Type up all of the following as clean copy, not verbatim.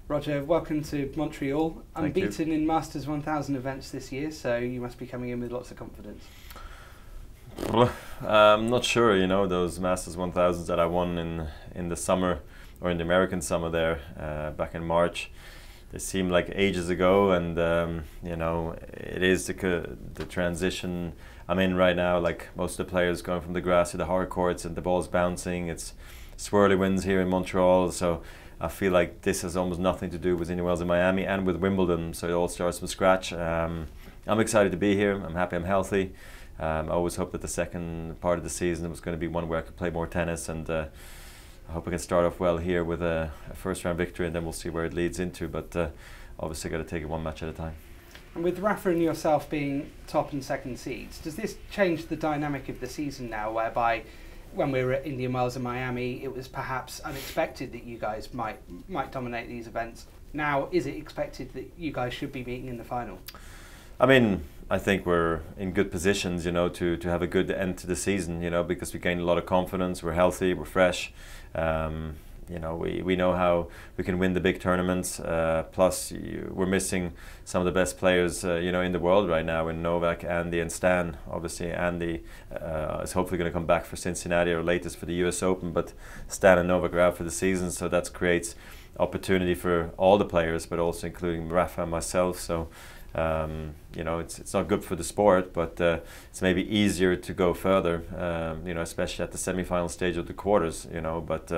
Roger, welcome to Montreal. Thank you. Unbeaten in Masters 1000 events this year, so you must be coming in with lots of confidence. Well, I'm not sure, those Masters 1000s that I won in the summer, or in the American summer there, back in March, they seem like ages ago, and it is the transition I'm in right now. Like most of the players going from the grass to the hard courts, and the ball's bouncing. It's swirly winds here in Montreal, so I feel like this has almost nothing to do with Indian Wells in Miami and with Wimbledon, so it all starts from scratch. I'm excited to be here. I'm happy I'm healthy. I always hoped that the second part of the season was going to be one where I could play more tennis, and I hope we can start off well here with a first round victory, and then we'll see where it leads into, but obviously got to take it one match at a time. And with Rafa and yourself being top and second seeds, does this change the dynamic of the season now, whereby when we were at Indian Wells in Miami, it was perhaps unexpected that you guys might dominate these events? Now, is it expected that you guys should be meeting in the final? I mean, I think we're in good positions, to have a good end to the season, because we gained a lot of confidence. We're healthy, we're fresh. We know how we can win the big tournaments. Plus, we're missing some of the best players, in the world right now, in Novak, Andy, and Stan. Obviously, Andy is hopefully going to come back for Cincinnati or latest for the U.S. Open, but Stan and Novak are out for the season, so that creates opportunity for all the players, but also including Rafa and myself. So. It's not good for the sport, but it's maybe easier to go further, especially at the semi-final stage of the quarters, but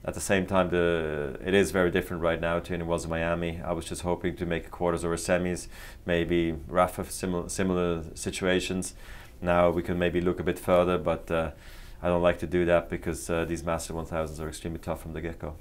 at the same time, it is very different right now to Indian Wells in Miami. I was just hoping to make quarters over semis, maybe Rafa, similar situations. Now we can maybe look a bit further, but I don't like to do that because these Master 1000s are extremely tough from the get-go.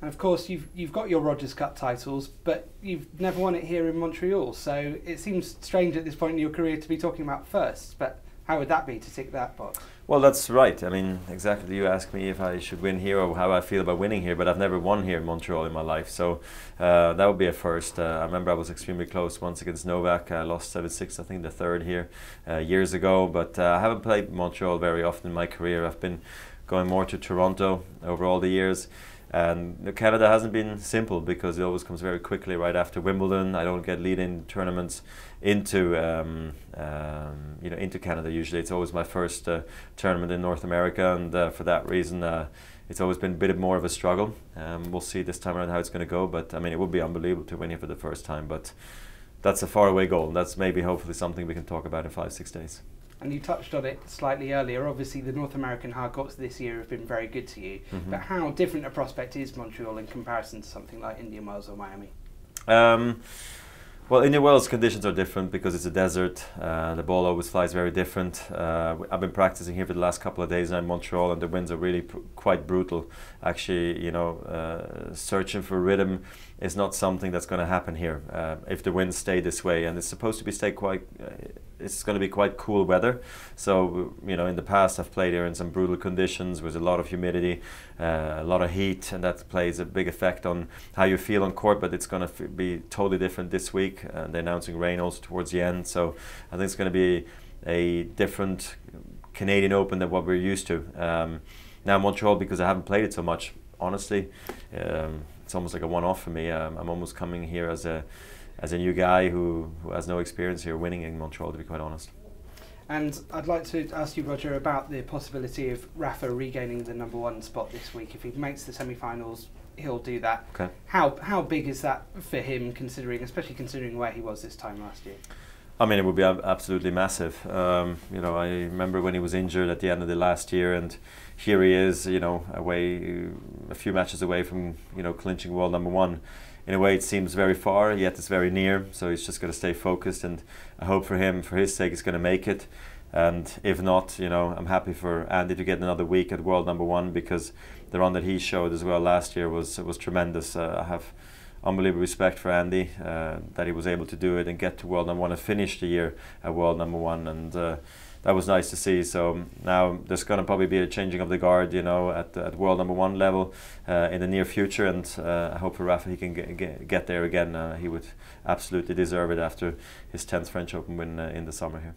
And of course, you've got your Rogers Cup titles, but you've never won it here in Montreal. So it seems strange at this point in your career to be talking about firsts. But how would that be to tick that box? Well, that's right. I mean, exactly. You asked me if I should win here or how I feel about winning here, but I've never won here in Montreal in my life. So that would be a first. I remember I was extremely close once against Novak. I lost 7-6, I think the third here years ago. But I haven't played Montreal very often in my career. I've been going more to Toronto over all the years. And Canada hasn't been simple because it always comes very quickly right after Wimbledon. I don't get lead-in tournaments into into Canada usually. It's always my first tournament in North America, and for that reason, it's always been a bit more of a struggle. We'll see this time around how it's going to go, but I mean, it would be unbelievable to win here for the first time. But that's a faraway goal. That's maybe hopefully something we can talk about in 5-6 days. And you touched on it slightly earlier. Obviously, the North American hard courts this year have been very good to you. Mm-hmm. But how different a prospect is Montreal in comparison to something like Indian Wells or Miami? Well, Indian Wells conditions are different because it's a desert. The ball always flies very different. I've been practicing here for the last couple of days now in Montreal, and the winds are really quite brutal. Actually, searching for rhythm is not something that's going to happen here if the winds stay this way, and it's supposed to be it's going to be quite cool weather. So in the past I've played here in some brutal conditions with a lot of humidity, a lot of heat, and that plays a big effect on how you feel on court. But it's going to be totally different this week. They're announcing rain also towards the end, so I think it's going to be a different Canadian Open than what we're used to. Now Montreal, because I haven't played it so much, honestly, it's almost like a one-off for me. I'm almost coming here as a new guy who has no experience here winning in Montreal, to be quite honest. And I'd like to ask you, Roger, about the possibility of Rafa regaining the #1 spot this week. If he makes the semi-finals, he'll do that. Okay. How big is that for him, especially considering where he was this time last year? I mean, it would be absolutely massive. I remember when he was injured at the end of the last year, and here he is, away a few matches away from clinching world #1. In a way, it seems very far, yet it's very near. So he's just going to stay focused, and I hope for him, for his sake, he's going to make it. And if not, I'm happy for Andy to get another week at world #1, because the run that he showed as well last year was tremendous. I have unbelievable respect for Andy, that he was able to do it and get to world #1 and finish the year at world #1, and that was nice to see. So now there's going to probably be a changing of the guard, at world #1 level in the near future, and I hope for Rafa he can get there again. He would absolutely deserve it after his 10th French Open win in the summer here.